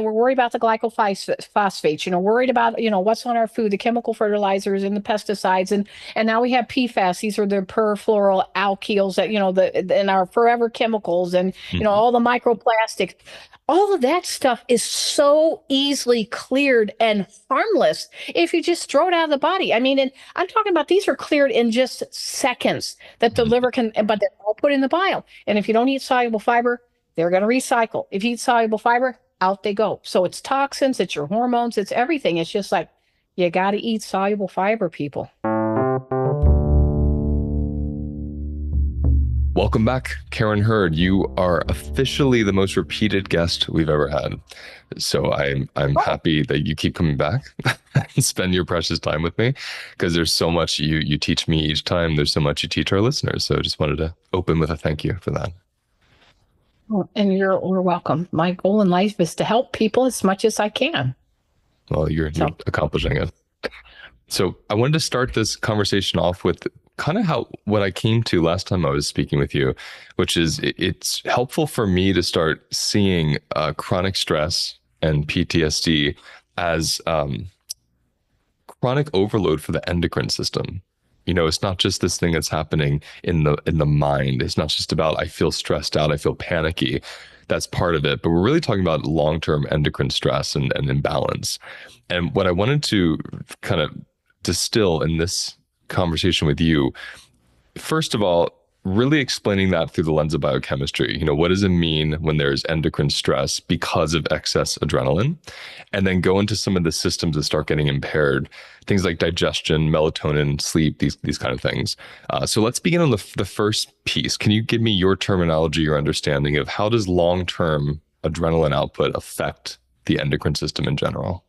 we're worried about the glycophosphates, worried about, what's on our food, the chemical fertilizers and the pesticides. And now we have PFAS. These are the perfluoroalkyls that, in our forever chemicals and, Mhm. all the microplastics. All of that stuff is so easily cleared and harmless if you just throw it out of the body. I mean, and I'm talking about these are cleared in just seconds that the liver can, but they're all put in the bile. And if you don't eat soluble fiber, they're going to recycle. If you eat soluble fiber, out they go. So it's toxins, it's your hormones, it's everything. It's just like you got to eat soluble fiber, people. Welcome back, Karen Hurd. You are officially the most repeated guest we've ever had. So I'm Oh, happy that you keep coming back and spend your precious time with me, because there's so much you teach me each time. There's so much you teach our listeners. So I just wanted to open with a thank you for that. and you're welcome. My goal in life is to help people as much as I can. Well, you're So, accomplishing it. So I wanted to start this conversation off with kind of how what I came to last time I was speaking with you, which is it's helpful for me to start seeing chronic stress and PTSD as chronic overload for the endocrine system. It's not just this thing that's happening in the mind. It's not just about I feel stressed out, I feel panicky. That's part of it. But we're really talking about long-term endocrine stress and imbalance. And what I wanted to kind of distill in this conversation with you, first of all, really explaining that through the lens of biochemistry. What does it mean when there's endocrine stress because of excess adrenaline? And then go into some of the systems that start getting impaired, things like digestion, melatonin, sleep, these kind of things. So let's begin on the first piece. Can you give me your terminology, your understanding of how does long-term adrenaline output affect the endocrine system in general?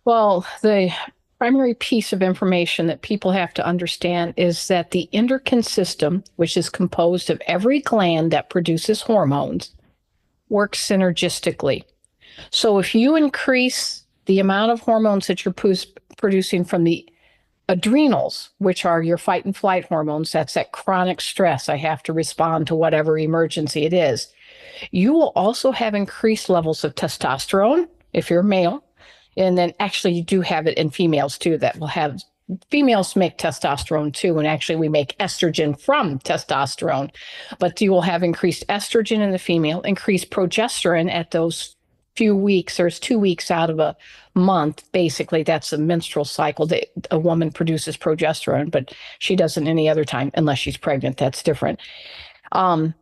well, the primary piece of information that people have to understand is that the endocrine system, which is composed of every gland that produces hormones, works synergistically. So if you increase the amount of hormones that you're producing from the adrenals, which are your fight and flight hormones, that's that chronic stress. I have to respond to whatever emergency it is. You will also have increased levels of testosterone if you're male. And then actually, you do have it in females too, that will have females make testosterone too. And actually, we make estrogen from testosterone. But you will have increased estrogen in the female, increased progesterone at those few weeks. There's 2 weeks out of a month. Basically, that's a menstrual cycle that a woman produces progesterone, but she doesn't any other time unless she's pregnant. That's different. Um,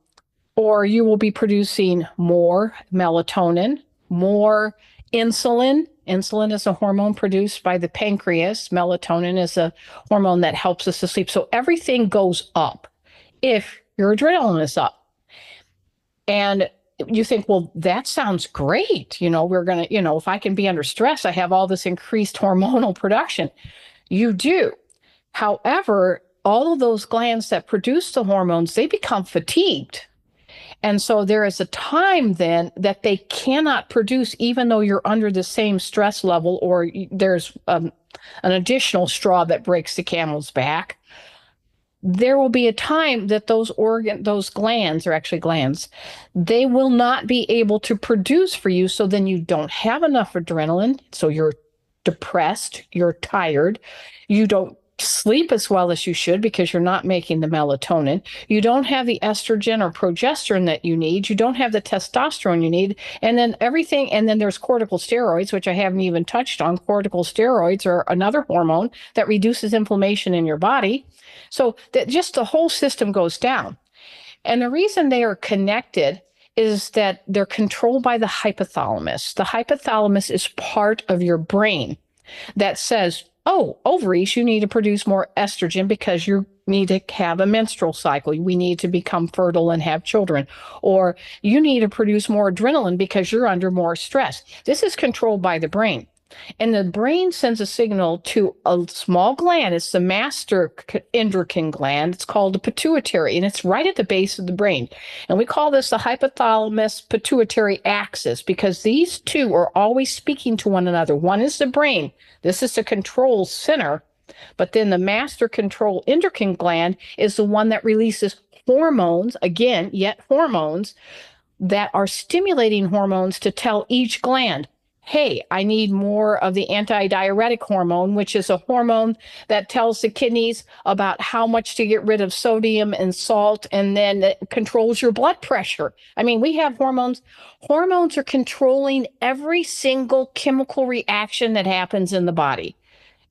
or you will be producing more melatonin, more insulin. Insulin is a hormone produced by the pancreas. Melatonin is a hormone that helps us to sleep. So everything goes up if your adrenaline is up. And you think, well, that sounds great. We're going to, if I can be under stress, I have all this increased hormonal production. You do. However, all of those glands that produce the hormones, they become fatigued. And so there is a time then that they cannot produce, even though you're under the same stress level, or there's an additional straw that breaks the camel's back. There will be a time that those glands are actually glands, they will not be able to produce for you. So then you don't have enough adrenaline. So you're depressed, you're tired, you don't sleep as well as you should because you're not making the melatonin. You don't have the estrogen or progesterone that you need. You don't have the testosterone you need. And then everything, and then there's corticosteroids, which I haven't even touched on. Corticosteroids are another hormone that reduces inflammation in your body. So that just the whole system goes down. And the reason they are connected is that they're controlled by the hypothalamus. The hypothalamus is part of your brain that says, oh, ovaries, you need to produce more estrogen because you need to have a menstrual cycle. We need to become fertile and have children. Or you need to produce more adrenaline because you're under more stress. This is controlled by the brain. And the brain sends a signal to a small gland. It's the master endocrine gland. It's called the pituitary, and it's right at the base of the brain. And we call this the hypothalamus pituitary axis because these two are always speaking to one another. One is the brain. This is the control center. But then the master control endocrine gland is the one that releases hormones, again, yet hormones, that are stimulating hormones to tell each gland, hey, I need more of the antidiuretic hormone, which is a hormone that tells the kidneys about how much to get rid of sodium and salt, and then it controls your blood pressure. I mean, we have hormones. Hormones are controlling every single chemical reaction that happens in the body.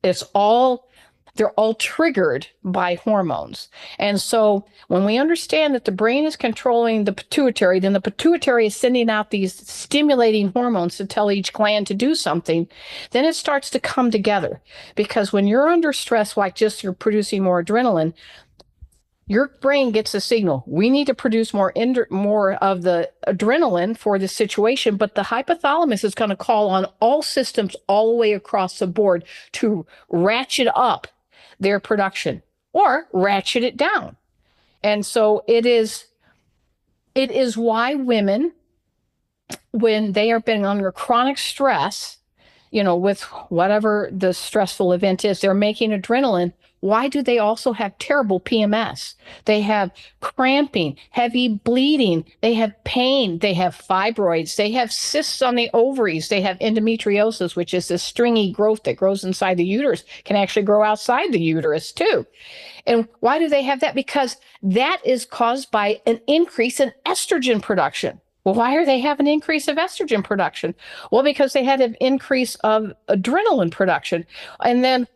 They're all triggered by hormones. And so when we understand that the brain is controlling the pituitary, then the pituitary is sending out these stimulating hormones to tell each gland to do something, then it starts to come together. Because when you're under stress, like just you're producing more adrenaline, your brain gets a signal. We need to produce more of the adrenaline for the situation, but the hypothalamus is going to call on all systems all the way across the board to ratchet up their production or ratchet it down. And so it is why women, when they are being under chronic stress, with whatever the stressful event is, they're making adrenaline. Why do they also have terrible PMS? They have cramping, heavy bleeding, they have pain, they have fibroids, they have cysts on the ovaries, they have endometriosis, which is this stringy growth that grows inside the uterus, can actually grow outside the uterus too. And why do they have that? Because that is caused by an increase in estrogen production. Well, why are they having an increase of estrogen production? Well, because they had an increase of adrenaline production. And then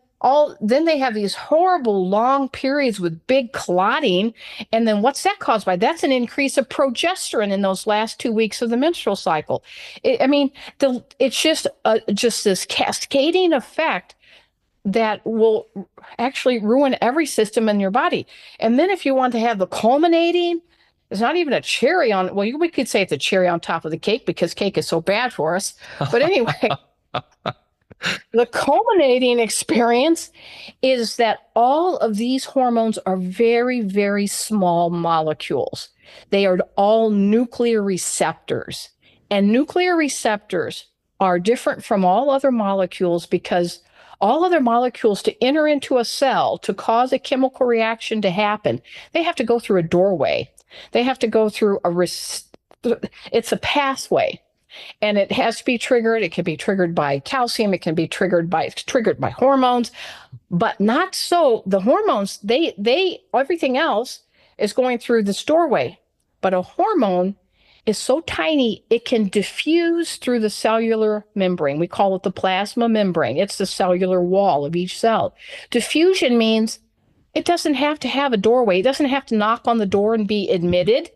they have these horrible long periods with big clotting. And then what's that caused by? That's an increase of progesterone in those last 2 weeks of the menstrual cycle. It's just this cascading effect that will actually ruin every system in your body. And then if you want to have the culminating, it's not even a cherry on, well, we could say it's a cherry on top of the cake because cake is so bad for us. But anyway, the culminating experience is that all of these hormones are very, very small molecules. They are all nuclear receptors. And nuclear receptors are different from all other molecules because all other molecules, to enter into a cell, to cause a chemical reaction to happen, they have to go through a doorway. They have to go through it's a pathway. And it has to be triggered. It can be triggered by calcium. It can be triggered by hormones, but not so. The hormones, everything else is going through this doorway. But a hormone is so tiny, it can diffuse through the cellular membrane. We call it the plasma membrane. It's the cellular wall of each cell. Diffusion means it doesn't have to have a doorway. It doesn't have to knock on the door and be admitted.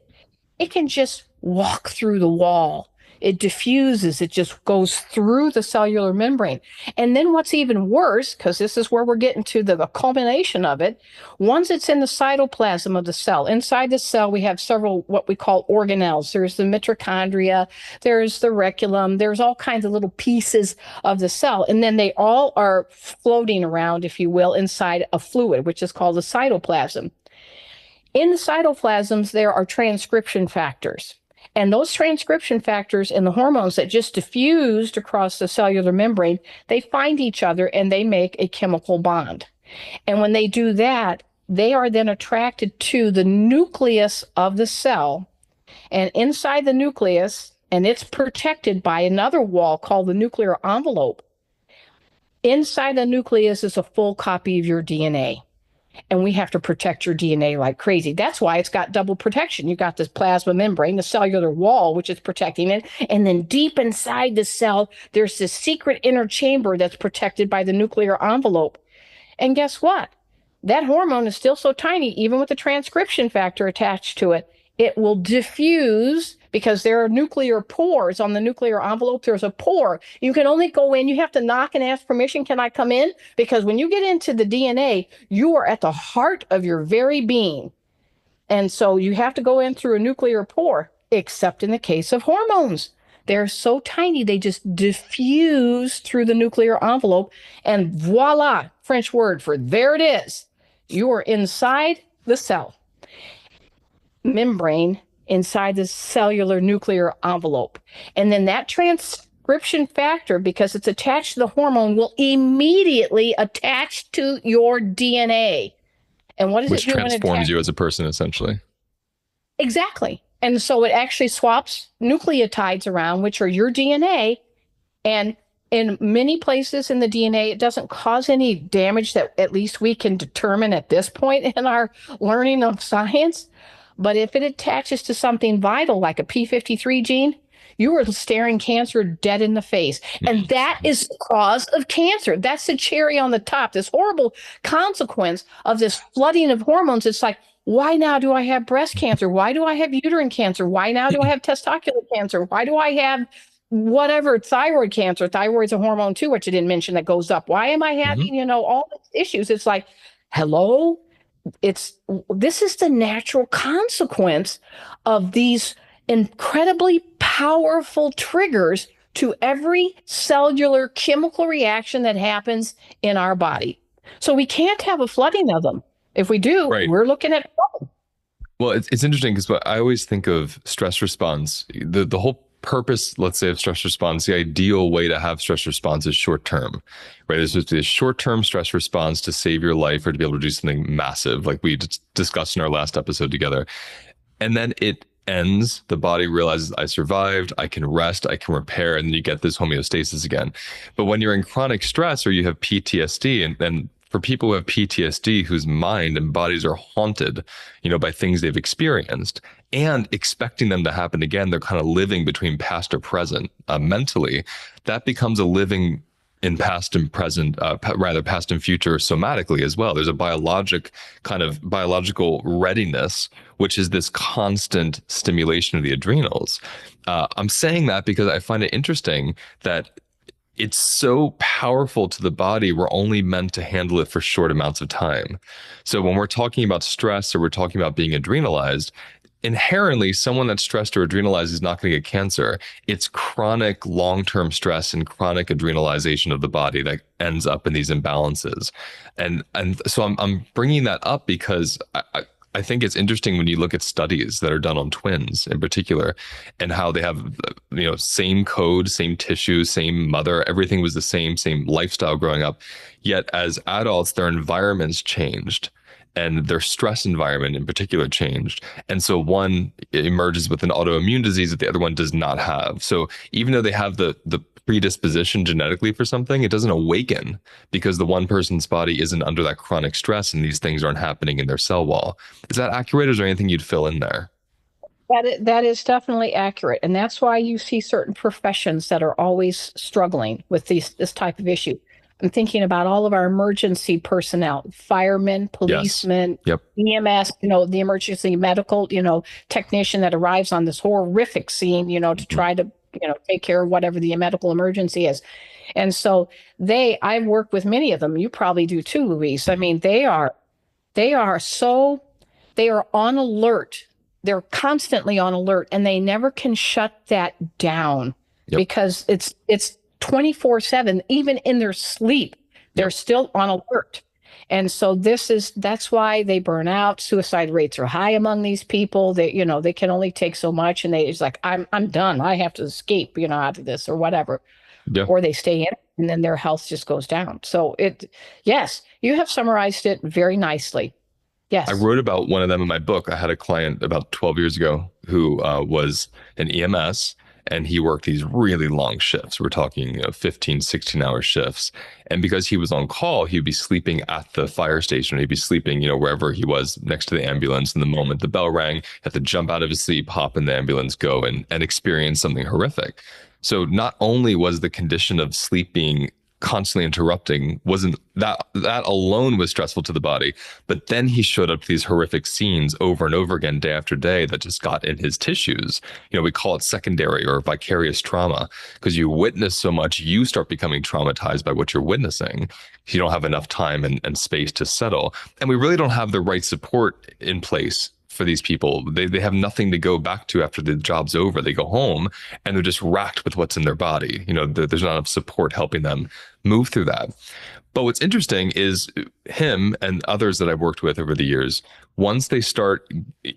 It can just walk through the wall. It diffuses. It just goes through the cellular membrane. And then what's even worse, because this is where we're getting to the culmination of it, once it's in the cytoplasm of the cell, inside the cell, we have several what we call organelles. There's the mitochondria, there's the reticulum, there's all kinds of little pieces of the cell. And then they all are floating around, if you will, inside a fluid, which is called the cytoplasm. In the cytoplasms, there are transcription factors. And those transcription factors and the hormones that just diffused across the cellular membrane, they find each other and they make a chemical bond. And when they do that, they are then attracted to the nucleus of the cell. And inside the nucleus, and it's protected by another wall called the nuclear envelope. Inside the nucleus is a full copy of your DNA. And we have to protect your DNA like crazy. That's why it's got double protection. You got this plasma membrane, the cellular wall, which is protecting it. And then deep inside the cell, there's this secret inner chamber that's protected by the nuclear envelope. And guess what? That hormone is still so tiny, even with the transcription factor attached to it, it will diffuse because there are nuclear pores on the nuclear envelope. There's a pore. You can only go in. You have to knock and ask permission. Can I come in? Because when you get into the DNA, you are at the heart of your very being. And so you have to go in through a nuclear pore, except in the case of hormones. They're so tiny, they just diffuse through the nuclear envelope. And voila, French word for there it is. You are inside the cell membrane, inside the cellular nuclear envelope. And then that transcription factor, because it's attached to the hormone, will immediately attach to your DNA. And what does Which it do? transforms you as a person, essentially. Exactly. And so it actually swaps nucleotides around, which are your DNA. And in many places in the DNA, it doesn't cause any damage that at least we can determine at this point in our learning of science. But if it attaches to something vital like a P53 gene, you are staring cancer dead in the face. And that is the cause of cancer. That's the cherry on the top, this horrible consequence of this flooding of hormones. It's like, why now do I have breast cancer? Why do I have uterine cancer? Why now do I have testicular cancer? Why do I have whatever thyroid cancer? Thyroid's a hormone too, which I didn't mention, that goes up. Why am I having, all these issues? It's like, hello, this is the natural consequence of these incredibly powerful triggers to every cellular chemical reaction that happens in our body. So we can't have a flooding of them. If we do, Right. we're looking at trouble. Well, it's interesting because I always think of stress response. The whole purpose, let's say, of stress response, the ideal way to have stress response is short term, right? There's supposed to be a short term stress response to save your life or to be able to do something massive, like we discussed in our last episode together. And then it ends, the body realizes, I survived, I can rest, I can repair, and then you get this homeostasis again. But when you're in chronic stress or you have PTSD, and then for people who have PTSD whose mind and bodies are haunted, by things they've experienced and expecting them to happen again, they're kind of living between past or present mentally. That becomes a living in past and present, rather past and future somatically as well. There's a biological readiness, which is this constant stimulation of the adrenals. I'm saying that because I find it interesting that it's so powerful to the body, we're only meant to handle it for short amounts of time. So when we're talking about stress or we're talking about being adrenalized, inherently, someone that's stressed or adrenalized is not going to get cancer. It's chronic long-term stress and chronic adrenalization of the body that ends up in these imbalances. And so I'm bringing that up because I think it's interesting when you look at studies that are done on twins in particular and how they have, same code, same tissue, same mother, everything was the same lifestyle growing up. Yet as adults, their environments changed and their stress environment in particular changed. And so one emerges with an autoimmune disease that the other one does not have. So even though they have the predisposition genetically for something, it doesn't awaken because the one person's body isn't under that chronic stress and these things aren't happening in their cell wall. Is that accurate? Or is there anything you'd fill in there? That is definitely accurate. And that's why you see certain professions that are always struggling with this type of issue. I'm thinking about all of our emergency personnel, firemen, policemen, Yes. Yep. EMS, the emergency medical, technician that arrives on this horrific scene, to try to, take care of whatever the medical emergency is. And so I've worked with many of them. You probably do too, Luis. I mean, they are on alert. They're constantly on alert and they never can shut that down. Yep. Because it's 24/7, even in their sleep, they're still on alert. And so that's why they burn out. Suicide rates are high among these people. They can only take so much and it's like, I'm done. I have to escape, out of this or whatever. Yeah. Or they stay in and then their health just goes down. So yes, you have summarized it very nicely. Yes. I wrote about one of them in my book. I had a client about 12 years ago who was an EMS. And he worked these really long shifts. We're talking 15, 16-hour shifts. And because he was on call, he'd be sleeping at the fire station. He'd be sleeping, wherever he was next to the ambulance. And the moment the bell rang, he had to jump out of his sleep, hop in the ambulance, go and experience something horrific. So not only was the condition of sleep being constantly interrupting, wasn't that alone was stressful to the body, but then he showed up to these horrific scenes over and over again, day after day, that just got in his tissues. We call it secondary or vicarious trauma because you witness so much, you start becoming traumatized by what you're witnessing. You don't have enough time and space to settle. And we really don't have the right support in place for these people. They have nothing to go back to after the job's over. They go home and they're just racked with what's in their body. There's not enough support helping them move through that. But what's interesting is him and others that I've worked with over the years, once they start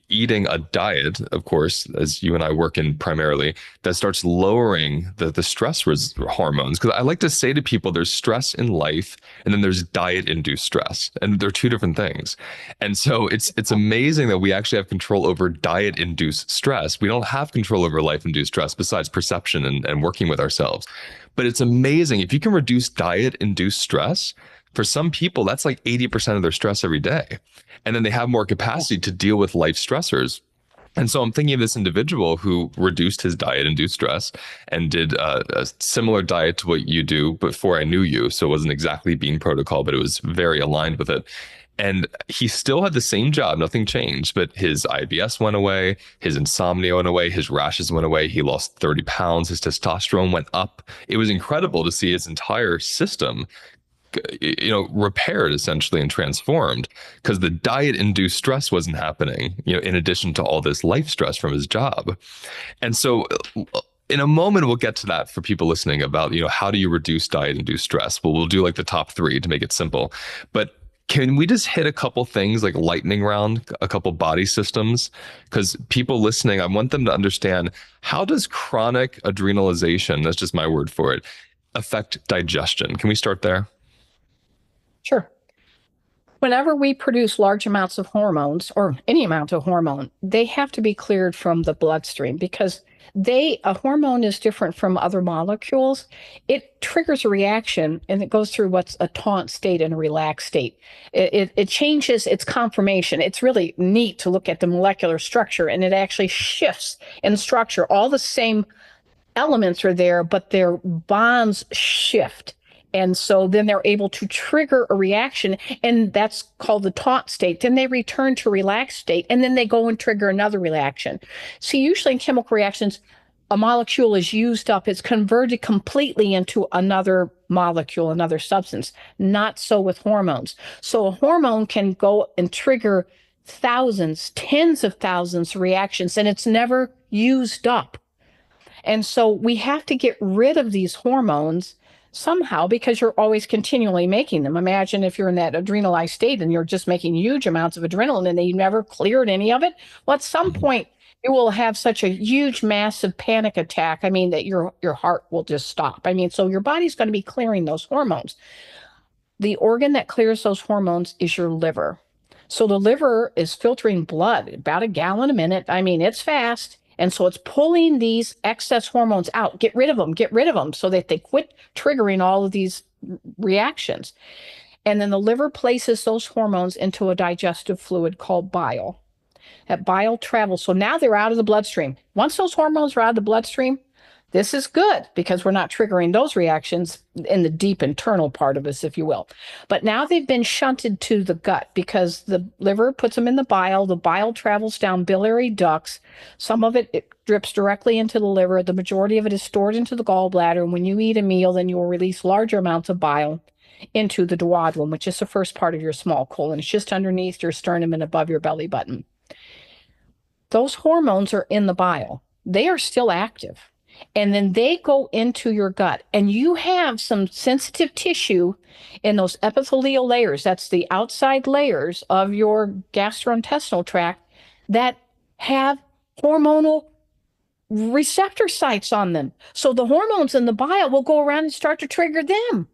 eating a diet, of course, as you and I work in primarily, that starts lowering the stress hormones. Because I like to say to people, there's stress in life, and then there's diet-induced stress, and they're two different things. And so it's amazing that we actually have control over diet-induced stress. We don't have control over life-induced stress besides perception and working with ourselves. But it's amazing if you can reduce diet-induced stress. For some people, that's like 80% of their stress every day. And then they have more capacity to deal with life stressors. And so I'm thinking of this individual who reduced his diet-induced stress and did a similar diet to what you do before I knew you. So it wasn't exactly Bean Protocol, but it was very aligned with it. And he still had the same job, nothing changed, but his IBS went away, his insomnia went away, his rashes went away, he lost 30 pounds, his testosterone went up. It was incredible to see his entire system, repaired essentially and transformed because the diet-induced stress wasn't happening, in addition to all this life stress from his job. And so in a moment, we'll get to that for people listening about, how do you reduce diet-induced stress? Well, we'll do like the top three to make it simple. But can we just hit a couple things like lightning round, a couple body systems? Because people listening, I want them to understand, how does chronic adrenalization, that's just my word for it, affect digestion? Can we start there? Sure. Whenever we produce large amounts of hormones or any amount of hormone, they have to be cleared from the bloodstream because a hormone is different from other molecules. It triggers a reaction and it goes through what's a taunt state and a relaxed state. It changes its conformation. It's really neat to look at the molecular structure, and it actually shifts in structure. All the same elements are there, but their bonds shift. And so then they're able to trigger a reaction, and that's called the taunt state. Then they return to relaxed state, and then they go and trigger another reaction. So usually in chemical reactions, a molecule is used up. It's converted completely into another molecule, another substance. Not so with hormones. So a hormone can go and trigger thousands, tens of thousands of reactions, and it's never used up. And so we have to get rid of these hormones somehow because you're always continually making them. Imagine if you're in that adrenalized state and you're just making huge amounts of adrenaline and you never cleared any of it. Well, at some point, you will have such a huge, massive panic attack. I mean, that your heart will just stop. I mean, so your body's going to be clearing those hormones. The organ that clears those hormones is your liver. So the liver is filtering blood about a gallon a minute. I mean, it's fast. And so it's pulling these excess hormones out. Get rid of them so that they quit triggering all of these reactions. And then the liver places those hormones into a digestive fluid called bile. That bile travels. So now they're out of the bloodstream. Once those hormones are out of the bloodstream, this is good because we're not triggering those reactions in the deep internal part of us, if you will. But now they've been shunted to the gut because the liver puts them in the bile. The bile travels down biliary ducts. Some of it drips directly into the liver. The majority of it is stored into the gallbladder. And when you eat a meal, then you will release larger amounts of bile into the duodenum, which is the first part of your small colon. It's just underneath your sternum and above your belly button. Those hormones are in the bile. They are still active. And then they go into your gut, and you have some sensitive tissue in those epithelial layers. That's the outside layers of your gastrointestinal tract that have hormonal receptor sites on them. So the hormones in the bile will go around and start to trigger them.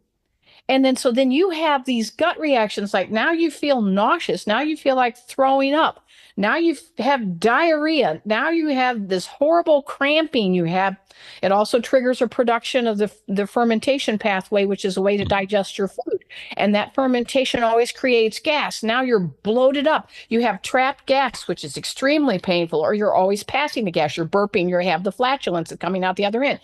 And then you have these gut reactions, like now you feel nauseous. Now you feel like throwing up. Now you have diarrhea. Now you have this horrible cramping. It also triggers a production of the fermentation pathway, which is a way to digest your food. And that fermentation always creates gas. Now you're bloated up. You have trapped gas, which is extremely painful, or you're always passing the gas. You're burping. You have the flatulence coming out the other end.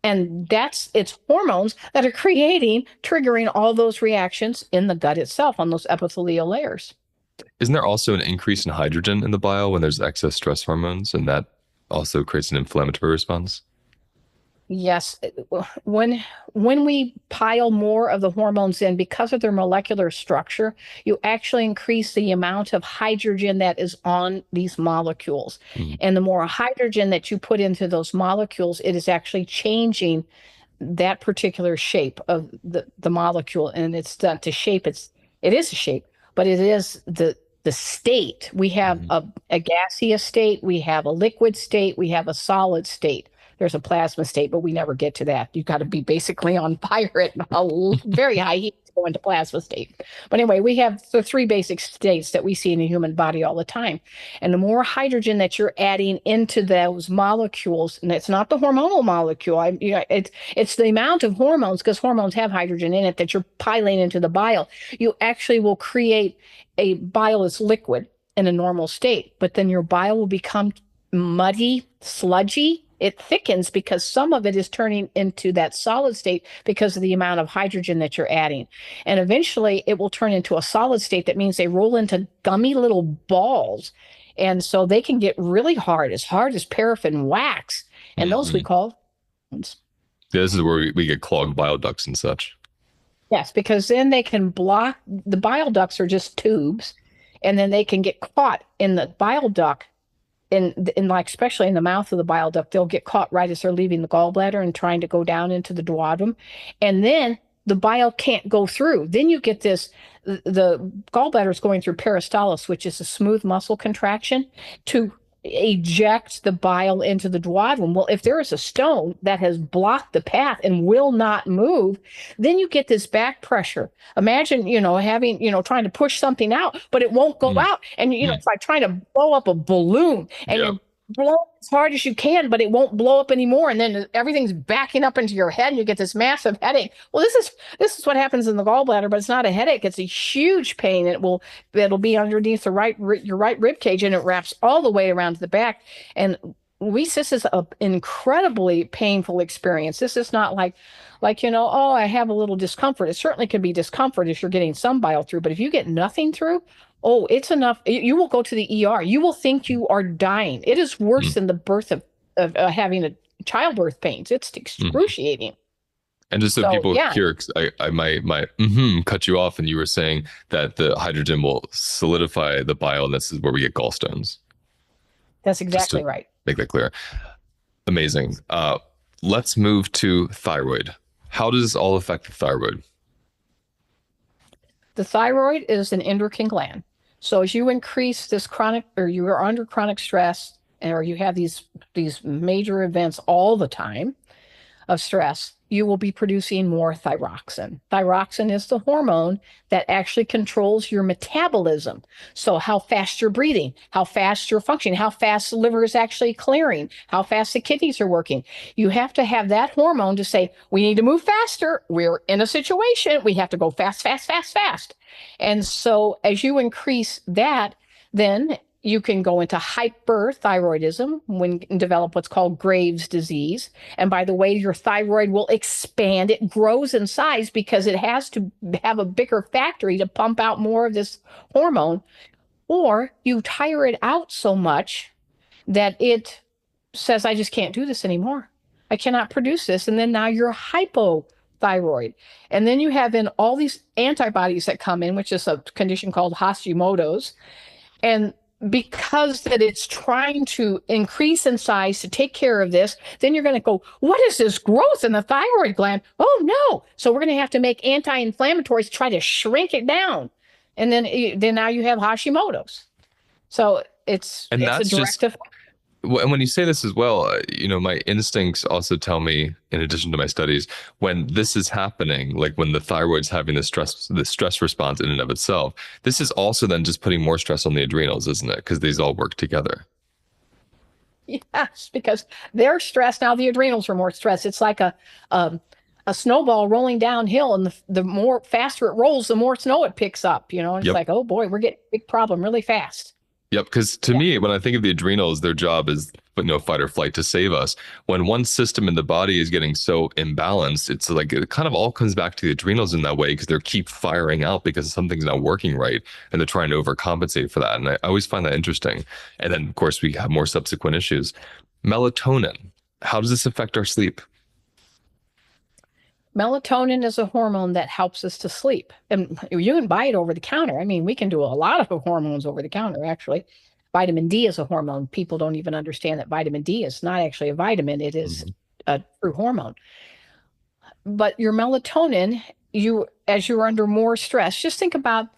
And it's hormones that are triggering all those reactions in the gut itself on those epithelial layers. Isn't there also an increase in hydrogen in the bile when there's excess stress hormones, and that also creates an inflammatory response? Yes. When we pile more of the hormones in, because of their molecular structure, you actually increase the amount of hydrogen that is on these molecules. And the more hydrogen that you put into those molecules, it is actually changing that particular shape of the molecule, and it's done to shape it is a shape, but it is the state. We have Mhm. a gaseous state, we have a liquid state, we have a solid state. There's a plasma state, but we never get to that. You've got to be basically on fire at a very high heat to go into plasma state. But anyway, we have the three basic states that we see in the human body all the time. And the more hydrogen that you're adding into those molecules, and it's not the hormonal molecule, it's the amount of hormones, because hormones have hydrogen in it, that you're piling into the bile. You actually will create a bilious liquid in a normal state, but then your bile will become muddy, sludgy. It thickens because some of it is turning into that solid state because of the amount of hydrogen that you're adding. And eventually it will turn into a solid state. That means they roll into gummy little balls. And so they can get really hard as paraffin wax. And those we Mhm. call, Yeah, this is where we get clogged bile ducts and such. yes, because then they can block, the bile ducts are just tubes, and then they can get caught in the bile duct, in like especially in the mouth of the bile duct. They'll get caught right as they're leaving the gallbladder and trying to go down into the duodenum, and then the bile can't go through. Then you get this, the gallbladder is going through peristalsis, which is a smooth muscle contraction to eject the bile into the duodenum. Well, if there is a stone that has blocked the path and will not move, then you get this back pressure. Imagine, having, trying to push something out, but it won't go Mm, out. And, mm, it's like trying to blow up a balloon, and yep. you're blowing as hard as you can, but it won't blow up anymore. And then everything's backing up into your head and you get this massive headache. Well, this is what happens in the gallbladder, but it's not a headache. It's a huge pain. It'll be underneath your right rib cage, and it wraps all the way around to the back. And this is an incredibly painful experience. This is not like, oh, I have a little discomfort. It certainly can be discomfort if you're getting some bile through, but if you get nothing through, oh, it's enough. You will go to the ER. You will think you are dying. It is worse Mm, than the birth of having a childbirth pains. It's mm. excruciating. And just so So people yeah, hear, 'cause I might cut you off, and you were saying that the hydrogen will solidify the bile, and this is where we get gallstones. that's Just exactly to right. make that clear. Amazing. Let's move to thyroid. How does this all affect the thyroid? The thyroid is an endocrine gland. So as you increase this chronic, or you are under chronic stress, or you have these major events all the time of stress, you will be producing more thyroxine. Thyroxine is the hormone that actually controls your metabolism. So, how fast you're breathing, how fast you're functioning, how fast the liver is actually clearing, how fast the kidneys are working. You have to have that hormone to say, we need to move faster. We're in a situation. We have to go fast, fast, fast, fast. And so, as you increase that, then you can go into hyperthyroidism, when develop what's called Graves' disease. And by the way, your thyroid will expand. It grows in size because it has to have a bigger factory to pump out more of this hormone. Or you tire it out so much that it says, I just can't do this anymore. I cannot produce this. And then now you're hypothyroid. And then you have in all these antibodies that come in, which is a condition called Hashimoto's. And because that it's trying to increase in size to take care of this, then you're going to go, what is this growth in the thyroid gland? Oh no. So we're going to have to make anti-inflammatories to try to shrink it down. And then now you have Hashimoto's. So And it's a that's direct just, effect. and when you say this as well, my instincts also tell me, in addition to my studies, when this is happening, like when the thyroid's having the stress response in and of itself, this is also then just putting more stress on the adrenals, isn't it? Because these all work together. Yes, because they're stressed. Now the adrenals are more stressed. It's like a snowball rolling downhill, and the more faster it rolls, the more snow it picks up, and it's Yep. like, oh boy, we're getting a big problem really fast. Yep, because to Yeah. me, when I think of the adrenals, their job is fight or flight to save us. When one system in the body is getting so imbalanced, it's like it kind of all comes back to the adrenals in that way, because they keep firing out because something's not working right, and they're trying to overcompensate for that. And I always find that interesting. And then, of course, we have more subsequent issues. Melatonin. How does this affect our sleep? Melatonin is a hormone that helps us to sleep. And you can buy it over the counter. I mean, we can do a lot of hormones over the counter, actually. Vitamin D is a hormone. People don't even understand that vitamin D is not actually a vitamin, it is Mhm. a true hormone. but your melatonin, as you're under more stress, just think about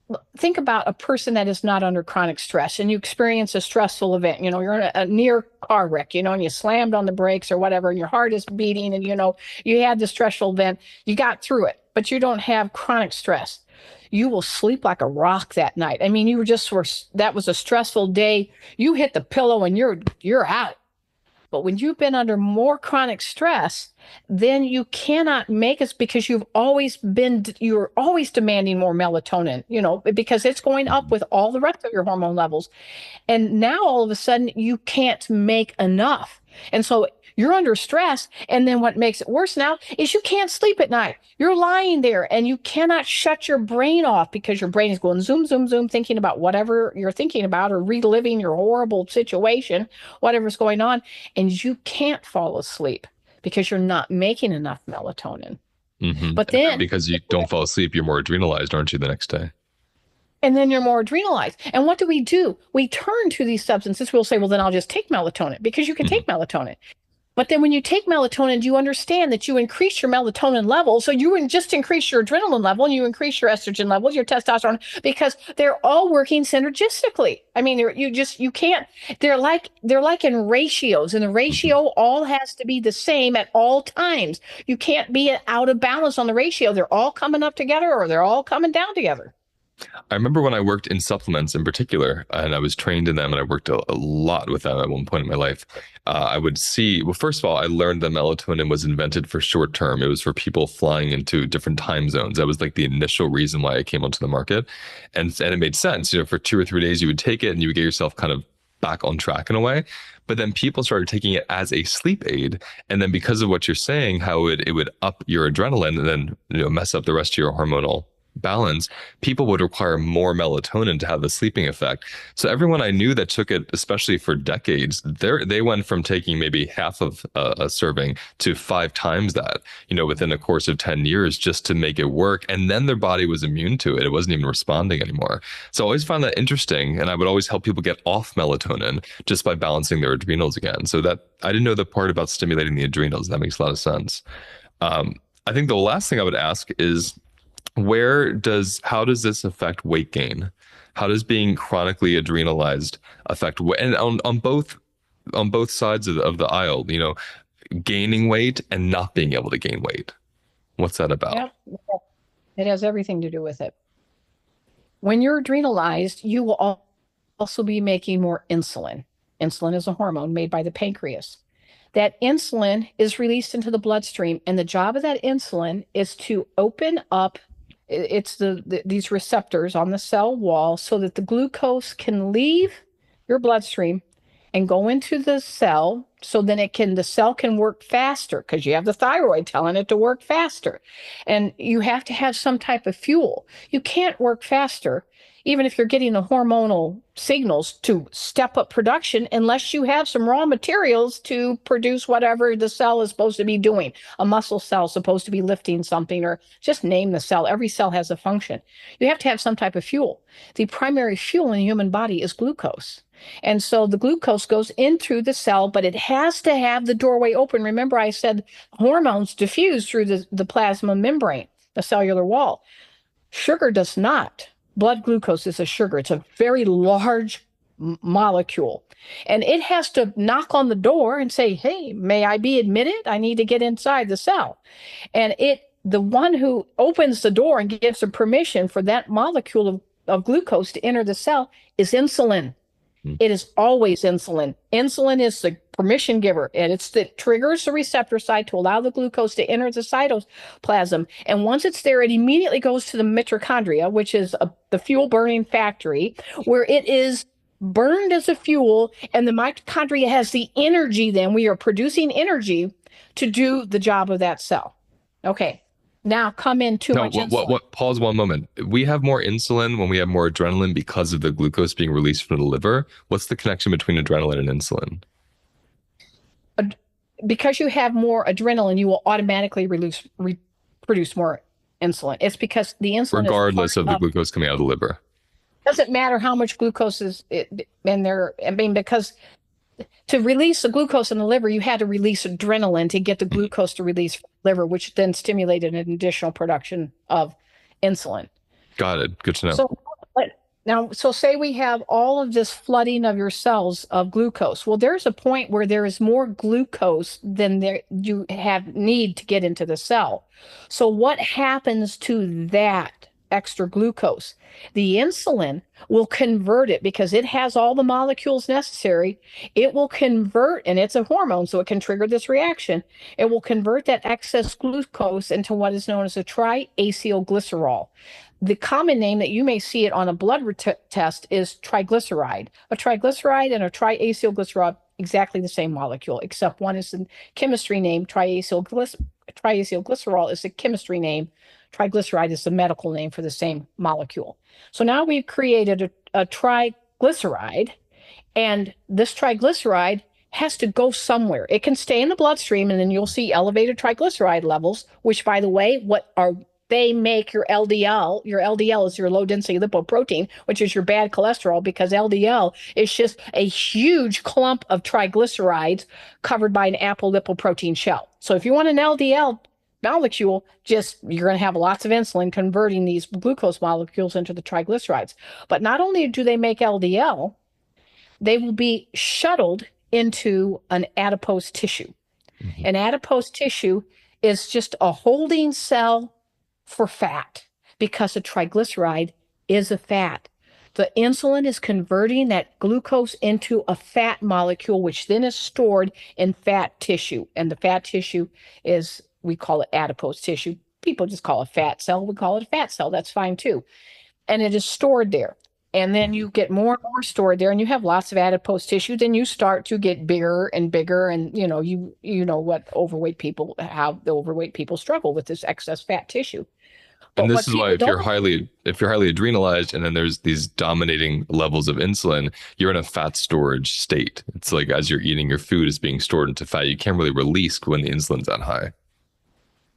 a person that is not under chronic stress and you experience a stressful event. You're in a near car wreck, and you slammed on the brakes or whatever, and your heart is beating, and you had the stressful event, you got through it, but you don't have chronic stress. You will sleep like a rock that night. I mean, that was a stressful day. You hit the pillow and you're out. But when you've been under more chronic stress, then you cannot make it, because you're always demanding more melatonin, because it's going up with all the rest of your hormone levels. And now all of a sudden you can't make enough. And so you're under stress. And then what makes it worse now is you can't sleep at night. You're lying there and you cannot shut your brain off, because your brain is going zoom, zoom, zoom, thinking about whatever you're thinking about, or reliving your horrible situation, whatever's going on. And you can't fall asleep because you're not making enough melatonin. But then, because you don't fall asleep, you're more adrenalized, aren't you, the next day? And then you're more adrenalized. And what do? We turn to these substances. We'll say, well, then I'll just take melatonin, because you can take melatonin. But then when you take melatonin, you understand that you increase your melatonin level. So you wouldn't just increase your adrenaline level, and you increase your estrogen levels, your testosterone, because they're all working synergistically. I mean, you can't, they're like in ratios, and the ratio all has to be the same at all times. You can't be out of balance on the ratio. They're all coming up together, or they're all coming down together. I remember when I worked in supplements in particular, and I was trained in them, and I worked a lot with them at one point in my life. I would see, well, first of all, I learned that melatonin was invented for short term. It was for people flying into different time zones. That was like the initial reason why it came onto the market. And it made sense. For 2 or 3 days, you would take it and you would get yourself kind of back on track in a way. But then people started taking it as a sleep aid. And then because of what you're saying, how it would up your adrenaline and then mess up the rest of your hormonal balance, people would require more melatonin to have the sleeping effect. So everyone I knew that took it, especially for decades, they went from taking maybe half of a serving to 5 times that, within a course of 10 years, just to make it work. And then their body was immune to it. It wasn't even responding anymore. So I always found that interesting. And I would always help people get off melatonin just by balancing their adrenals again. So that I didn't know the part about stimulating the adrenals. That makes a lot of sense. I think the last thing I would ask is, how does this affect weight gain? How does being chronically adrenalized affect and on both sides of the aisle, gaining weight and not being able to gain weight? What's that about? Yeah, it has everything to do with it. When you're adrenalized, you will also be making more insulin. Insulin is a hormone made by the pancreas. That insulin is released into the bloodstream, and the job of that insulin is to open up these receptors on the cell wall so that the glucose can leave your bloodstream and go into the cell, so then the cell can work faster, because you have the thyroid telling it to work faster. And you have to have some type of fuel. You can't work faster, even if you're getting the hormonal signals to step up production, unless you have some raw materials to produce whatever the cell is supposed to be doing. A muscle cell is supposed to be lifting something, or just name the cell. Every cell has a function. You have to have some type of fuel. The primary fuel in the human body is glucose. And so the glucose goes in through the cell, but it has to have the doorway open. Remember, I said hormones diffuse through the plasma membrane, the cellular wall. Sugar does not. Blood glucose is a sugar. It's a very large molecule. And it has to knock on the door and say, hey, may I be admitted? I need to get inside the cell. And the one who opens the door and gives the permission for that molecule of glucose to enter the cell is insulin. It is always insulin. Insulin is the permission giver, and it triggers the receptor site to allow the glucose to enter the cytoplasm. And once it's there, it immediately goes to the mitochondria, which is the fuel burning factory, where it is burned as a fuel, and the mitochondria has the energy. Then we are producing energy to do the job of that cell. Okay. Now come in too much insulin. Pause one moment. We have more insulin when we have more adrenaline because of the glucose being released from the liver. What's the connection between adrenaline and insulin? Because you have more adrenaline, you will automatically produce more insulin. It's because the insulin, regardless of the glucose coming out of the liver, doesn't matter how much glucose is in there. I mean, because to release the glucose in the liver, you had to release adrenaline to get the glucose to release from the liver, which then stimulated an additional production of insulin. Got it. Good to know. So now, so say we have all of this flooding of your cells of glucose. Well, there's a point where there is more glucose than there you have need to get into the cell. So what happens to that extra glucose? The insulin will convert it because it has all the molecules necessary. It will convert, and it's a hormone, so it can trigger this reaction. It will convert that excess glucose into what is known as a triacylglycerol. The common name that you may see it on a blood test is triglyceride. A triglyceride and a triacylglycerol, exactly the same molecule, except one is the chemistry name. Triacylglycerol is the chemistry name. Triglyceride is the medical name for the same molecule. So now we've created a triglyceride, and this triglyceride has to go somewhere. It can stay in the bloodstream, and then you'll see elevated triglyceride levels, which, by the way, they make your LDL. Your LDL is your low density lipoprotein, which is your bad cholesterol, because LDL is just a huge clump of triglycerides covered by an apolipoprotein shell. So if you want an LDL molecule, you're going to have lots of insulin converting these glucose molecules into the triglycerides. But not only do they make LDL, they will be shuttled into an adipose tissue. An adipose tissue is just a holding cell for fat, because a triglyceride is a fat. The insulin is converting that glucose into a fat molecule, which then is stored in fat tissue. And the fat tissue we call it adipose tissue. People just call it fat cell. We call it a fat cell. That's fine too. And it is stored there. And then you get more and more stored there, and you have lots of adipose tissue. Then you start to get bigger and bigger. And you know what how the overweight people struggle with this excess fat tissue. And But this what is why people if you're highly adrenalized and then there's these dominating levels of insulin, you're in a fat storage state. It's like as you're eating, your food is being stored into fat. You can't really release when the insulin's that high.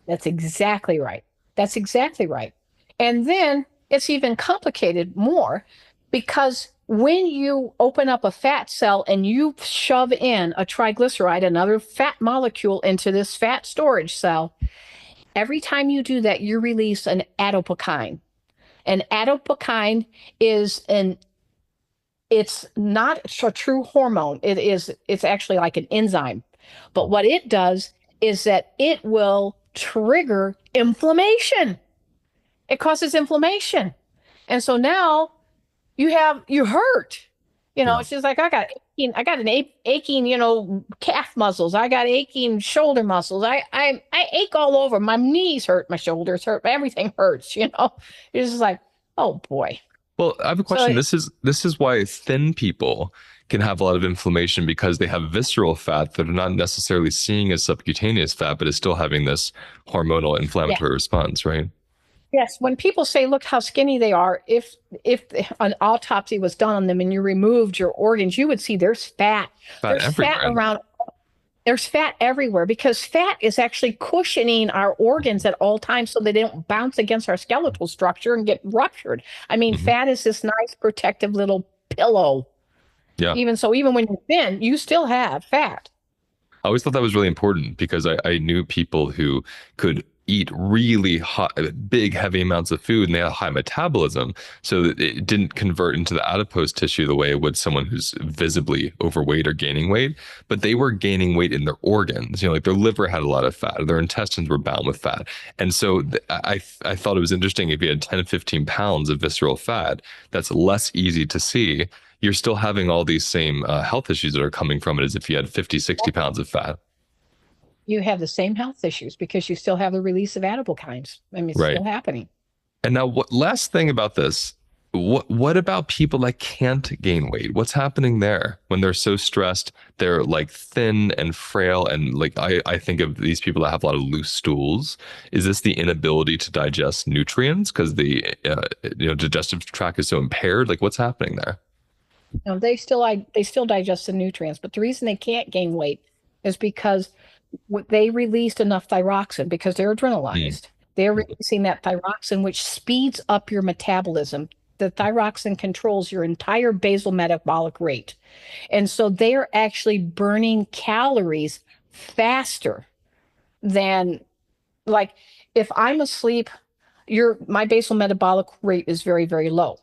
That's exactly right. That's exactly right. And then it's even complicated more, because when you open up a fat cell and you shove in a triglyceride, another fat molecule, into this fat storage cell, every time you do that, you release an adipokine. An adipokine it's not a true hormone. It's actually like an enzyme. But what it does is that it will trigger inflammation. It causes inflammation. And so now you hurt. Yeah. It's just like I got an aching, calf muscles. I got aching shoulder muscles. I ache all over. My knees hurt, my shoulders hurt, everything hurts. It's just like, oh boy. Well, I have a question. So This is why thin people can have a lot of inflammation, because they have visceral fat that are not necessarily seeing as subcutaneous fat, but is still having this hormonal inflammatory response, right? yes, when people say, look how skinny they are, if an autopsy was done on them and you removed your organs, you would see there's fat. Fat There's fat everywhere. around. There's fat everywhere, because fat is actually cushioning our organs at all times so they don't bounce against our skeletal structure and get ruptured. I mean, Mhm. fat is this nice protective little pillow. Yeah. Even when you're thin, you still have fat. I always thought that was really important, because I knew people who could eat really hot, big, heavy amounts of food, and they had high metabolism, so that it didn't convert into the adipose tissue the way it would someone who's visibly overweight or gaining weight. But they were gaining weight in their organs. Like their liver had a lot of fat, their intestines were bound with fat. And so I thought it was interesting, if you had 10, 15 pounds of visceral fat, that's less easy to see. You're still having all these same health issues that are coming from it as if you had 50, 60 pounds of fat. You have the same health issues because you still have the release of adipokines. I mean, it's Right. still happening. And now, last thing about this, what about people that can't gain weight? What's happening there when they're so stressed? They're like thin and frail, and like I think of these people that have a lot of loose stools. Is this the inability to digest nutrients because the digestive tract is so impaired? Like, what's happening there? They still digest the nutrients, but the reason they can't gain weight is because they released enough thyroxine, because they're adrenalized. They're releasing that thyroxine, which speeds up your metabolism the thyroxine controls your entire basal metabolic rate. And so they're actually burning calories faster than, like, if I'm asleep, my basal metabolic rate is very, very low.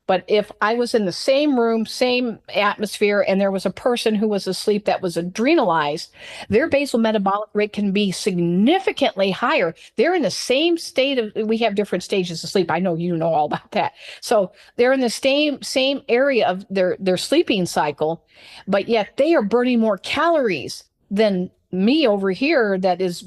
But if I was in the same room, same atmosphere, and there was a person who was asleep that was adrenalized, their basal metabolic rate can be significantly higher. They're in the same state of, we have different stages of sleep. I know you know all about that. So they're in the same area of their sleeping cycle, but yet they are burning more calories than me over here that is,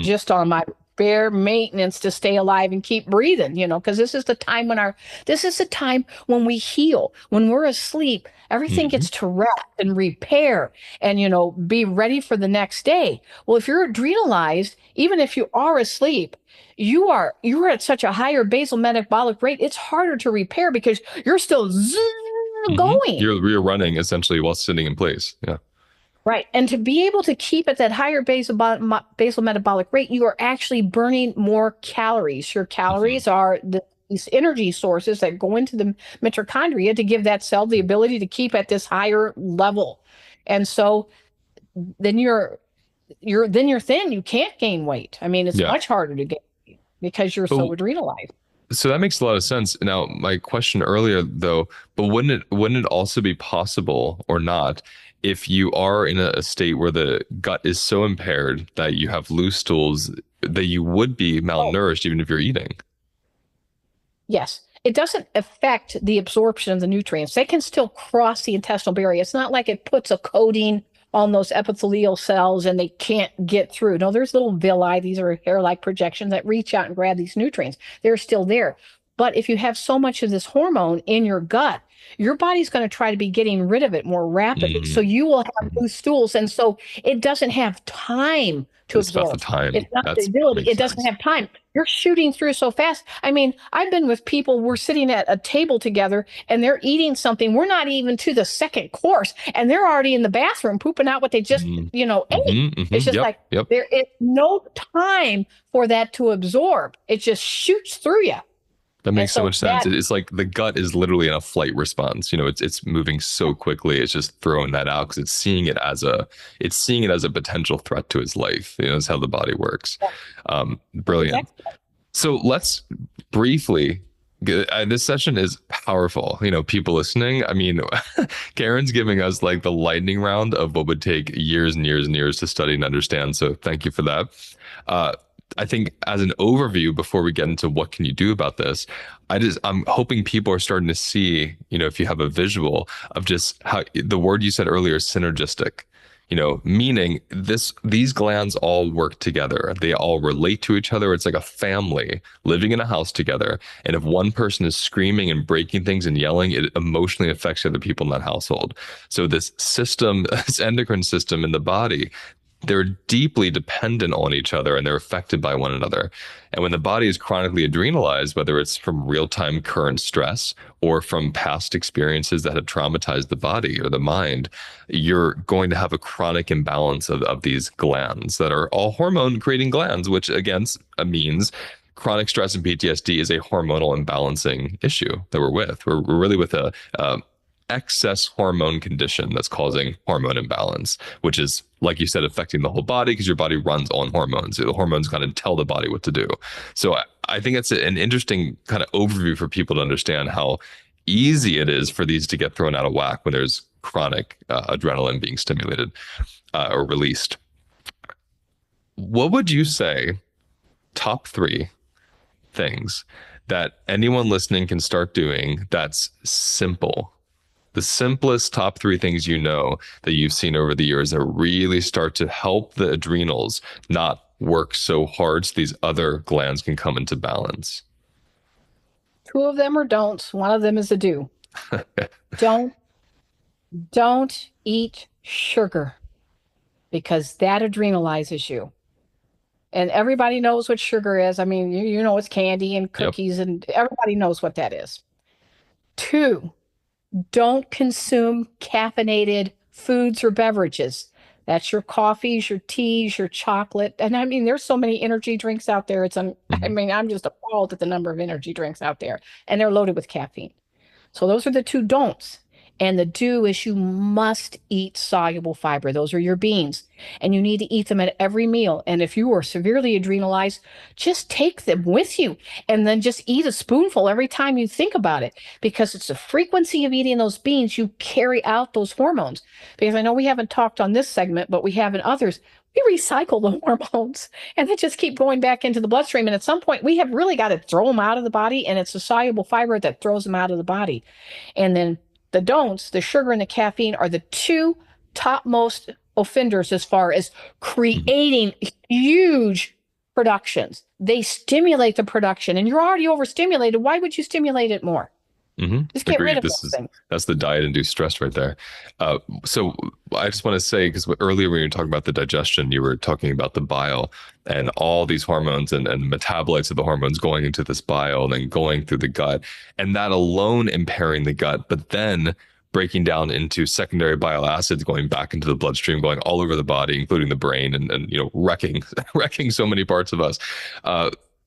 just on my bare maintenance to stay alive and keep breathing, because this is the time when we heal. When we're asleep, everything gets to rest and repair and, be ready for the next day. Well, if you're adrenalized, even if you are asleep, you're at such a higher basal metabolic rate, it's harder to repair because you're still going. You're running essentially while sitting in place. Yeah. Right. And to be able to keep at that higher basal metabolic rate, you are actually burning more calories. Your calories are these energy sources that go into the mitochondria to give that cell the ability to keep at this higher level. And so then you're thin. You can't gain weight. I mean, it's much harder to gain weight because you're so adrenalized. So that makes a lot of sense. Now, my question earlier, though, but wouldn't it also be possible or not if you are in a state where the gut is so impaired that you have loose stools that you would be malnourished even if you're eating? Yes. It doesn't affect the absorption of the nutrients. They can still cross the intestinal barrier. It's not like it puts a coating on those epithelial cells and they can't get through. No, there's little villi. These are hair-like projections that reach out and grab these nutrients. They're still there. But if you have so much of this hormone in your gut, your body's going to try to be getting rid of it more rapidly. So you will have loose stools. And so it doesn't have time to absorb. It's about the time. It's not the ability. It doesn't have time. You're shooting through so fast. I mean, I've been with people, we're sitting at a table together and they're eating something. We're not even to the second course and they're already in the bathroom pooping out what they just, ate. It's just there is no time for that to absorb. It just shoots through you. That makes so much sense. It's like the gut is literally in a flight response. It's moving so quickly. It's just throwing that out because it's seeing it as a potential threat to its life. That's how the body works. Brilliant. So let's briefly. This session is powerful. People listening. I mean, Karen's giving us like the lightning round of what would take years and years and years to study and understand. So thank you for that. I think as an overview, before we get into what can you do about this, I'm hoping people are starting to see, if you have a visual of just how the word you said earlier, synergistic, meaning these glands all work together. They all relate to each other. It's like a family living in a house together. And if one person is screaming and breaking things and yelling, it emotionally affects other people in that household. So this system, this endocrine system in the body, they're deeply dependent on each other and they're affected by one another. And when the body is chronically adrenalized, whether it's from real-time current stress or from past experiences that have traumatized the body or the mind, you're going to have a chronic imbalance of these glands that are all hormone-creating glands, which again means chronic stress and PTSD is a hormonal imbalancing issue that we're with. We're really with a excess hormone condition that's causing hormone imbalance, which is, like you said, affecting the whole body because your body runs on hormones. The hormones kind of tell the body what to do. So I think it's an interesting kind of overview for people to understand how easy it is for these to get thrown out of whack when there's chronic adrenaline being stimulated or released. What would you say, top 3 things that anyone listening can start doing that's simple? The simplest top 3 things that you've seen over the years that really start to help the adrenals not work so hard so these other glands can come into balance. 2 of them are don'ts. 1 of them is a do. Don't eat sugar because that adrenalizes you. And everybody knows what sugar is. I mean, you know it's candy and cookies and everybody knows what that is. 2, don't consume caffeinated foods or beverages. That's your coffees, your teas, your chocolate. And I mean, there's so many energy drinks out there. I mean, I'm just appalled at the number of energy drinks out there, and they're loaded with caffeine. So those are the two don'ts. And the do is you must eat soluble fiber. Those are your beans. And you need to eat them at every meal. And if you are severely adrenalized, just take them with you and then just eat a spoonful every time you think about it, because it's the frequency of eating those beans you carry out those hormones. Because I know we haven't talked on this segment, but we have in others. We recycle the hormones and they just keep going back into the bloodstream. And at some point, we have really got to throw them out of the body. And it's the soluble fiber that throws them out of the body. And then the don'ts, the sugar and the caffeine, are the two topmost offenders as far as creating huge productions. They stimulate the production, and you're already overstimulated. Why would you stimulate it more? Just get rid of those things. That's the diet-induced stress right there. So I just want to say, because earlier when you were talking about the digestion, you were talking about the bile and all these hormones and metabolites of the hormones going into this bile and then going through the gut, and that alone impairing the gut, but then breaking down into secondary bile acids going back into the bloodstream, going all over the body, including the brain, and wrecking so many parts of us.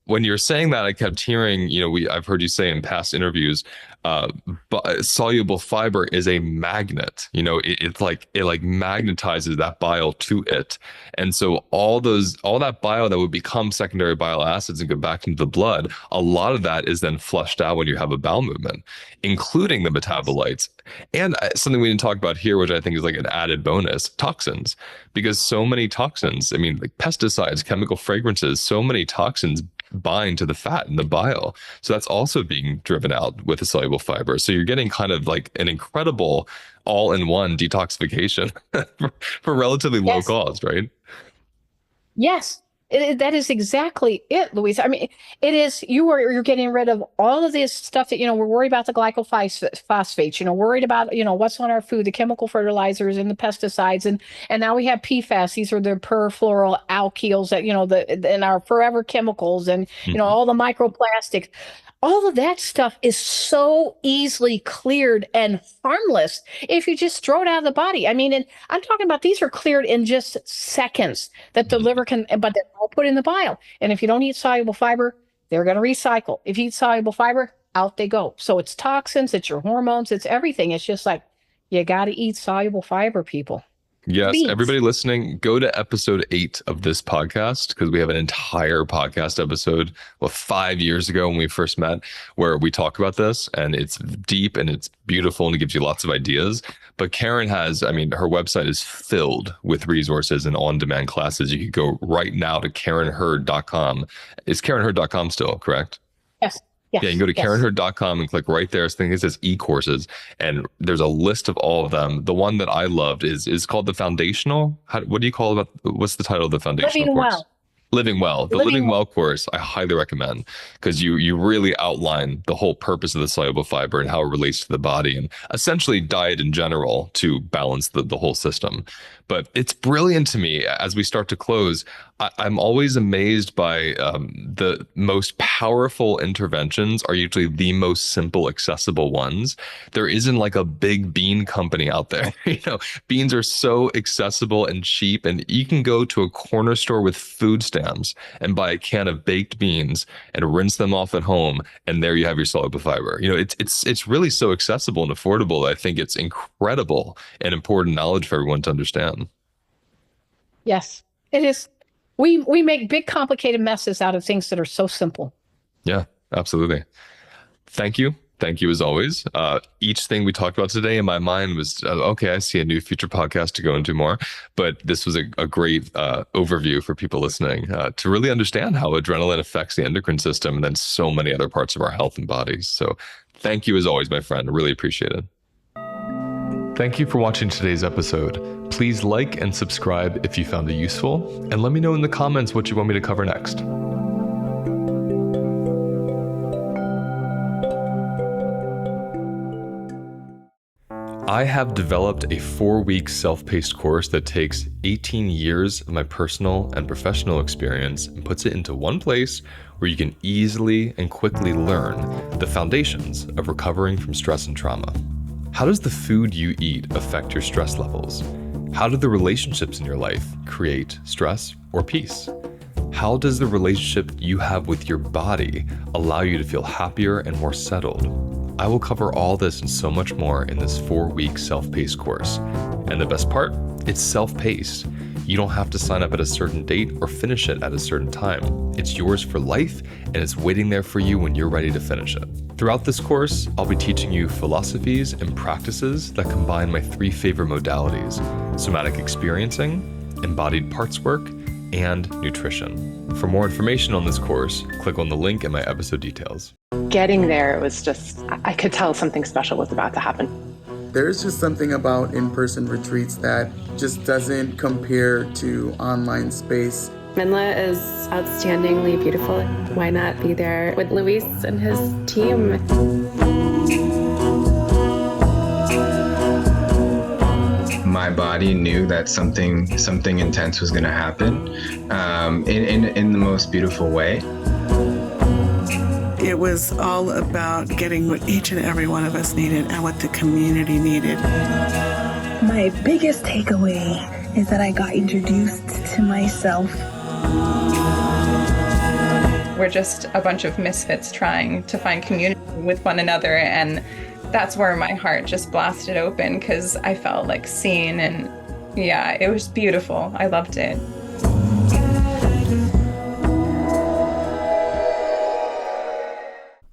When you're saying that, I kept hearing, I've heard you say in past interviews, soluble fiber is a magnet. It magnetizes that bile to it. And so all that bile that would become secondary bile acids and go back into the blood, a lot of that is then flushed out when you have a bowel movement, including the metabolites. And something we didn't talk about here, which I think is like an added bonus, toxins, because so many toxins, like pesticides, chemical fragrances, so many toxins bind to the fat in the bile. So that's also being driven out with the soluble fiber. So you're getting kind of like an incredible all-in-one detoxification for relatively low cost, right? Yes. That is exactly it, Luis. I mean, it is, you're getting rid of all of this stuff that, we're worried about, the glycophosphates, worried about, what's on our food, the chemical fertilizers and the pesticides. And now we have PFAS. These are the perfluoral alkyls that, and our forever chemicals and, all the microplastics. All of that stuff is so easily cleared and harmless if you just throw it out of the body. I mean, and I'm talking about, these are cleared in just seconds that the liver can, but they're all put in the bile. And if you don't eat soluble fiber, they're going to recycle. If you eat soluble fiber, out they go. So it's toxins, it's your hormones, it's everything. It's just like, you got to eat soluble fiber, people. Yes, Beans. Everybody listening, go to episode 8 of this podcast, because we have an entire podcast episode, 5 years ago when we first met, where we talk about this, and it's deep and it's beautiful and it gives you lots of ideas. But Karen has, her website is filled with resources and on-demand classes. You could go right now to karenhurdcom. Is karenhurdcom still correct? Yes. Yes, yeah, you can go to karenhurdcom and click right there. I think it says e-courses, and there's a list of all of them. The one that I loved is called the Foundational. What do you call it? What's the title of the Foundational course? Well. Living Well. The Living Well course, I highly recommend, because you really outline the whole purpose of the soluble fiber and how it relates to the body, and essentially diet in general to balance the whole system. But it's brilliant to me as we start to close. I'm always amazed by the most powerful interventions are usually the most simple, accessible ones. There isn't like a big bean company out there. Beans are so accessible and cheap, and you can go to a corner store with food stamps and buy a can of baked beans and rinse them off at home, and there you have your soluble fiber. It's really so accessible and affordable. I think it's incredible and important knowledge for everyone to understand. Yes, it is. We make big, complicated messes out of things that are so simple. Yeah, absolutely. Thank you. Thank you as always. Each thing we talked about today in my mind was, okay, I see a new future podcast to go into more, but this was a great overview for people listening to really understand how adrenaline affects the endocrine system and then so many other parts of our health and bodies. So thank you as always, my friend. I really appreciate it. Thank you for watching today's episode. Please like and subscribe if you found it useful, and let me know in the comments what you want me to cover next. I have developed a 4-week self-paced course that takes 18 years of my personal and professional experience and puts it into one place where you can easily and quickly learn the foundations of recovering from stress and trauma. How does the food you eat affect your stress levels? How do the relationships in your life create stress or peace? How does the relationship you have with your body allow you to feel happier and more settled? I will cover all this and so much more in this 4-week self-paced course. And the best part, it's self-paced. You don't have to sign up at a certain date or finish it at a certain time. It's yours for life, and it's waiting there for you when you're ready to finish it. Throughout this course, I'll be teaching you philosophies and practices that combine my 3 favorite modalities: somatic experiencing, embodied parts work, and nutrition. For more information on this course, click on the link in my episode details. Getting there, it was just, I could tell something special was about to happen. There's just something about in-person retreats that just doesn't compare to online space. Menla is outstandingly beautiful. Why not be there with Luis and his team? My body knew that something intense was going to happen in the most beautiful way. It was all about getting what each and every one of us needed and what the community needed. My biggest takeaway is that I got introduced to myself. We're just a bunch of misfits trying to find community with one another, and that's where my heart just blasted open because I felt like seen, and yeah, it was beautiful. I loved it.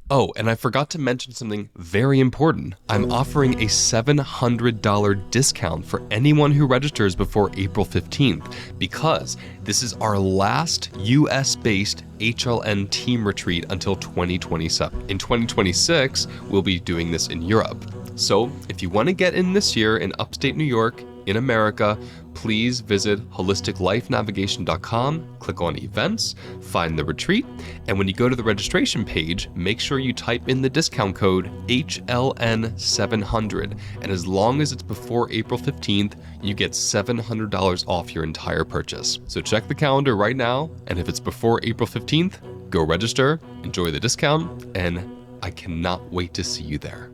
Oh, and I forgot to mention something very important. I'm offering a $700 discount for anyone who registers before April 15th because this is our last US-based HLN team retreat until 2027. In 2026, we'll be doing this in Europe. So if you want to get in this year in upstate New York, in America, please visit holisticlifenavigation.com, click on events, find the retreat, and when you go to the registration page, make sure you type in the discount code HLN700. And as long as it's before April 15th, you get $700 off your entire purchase. So check the calendar right now, and if it's before April 15th, go register, enjoy the discount, and I cannot wait to see you there.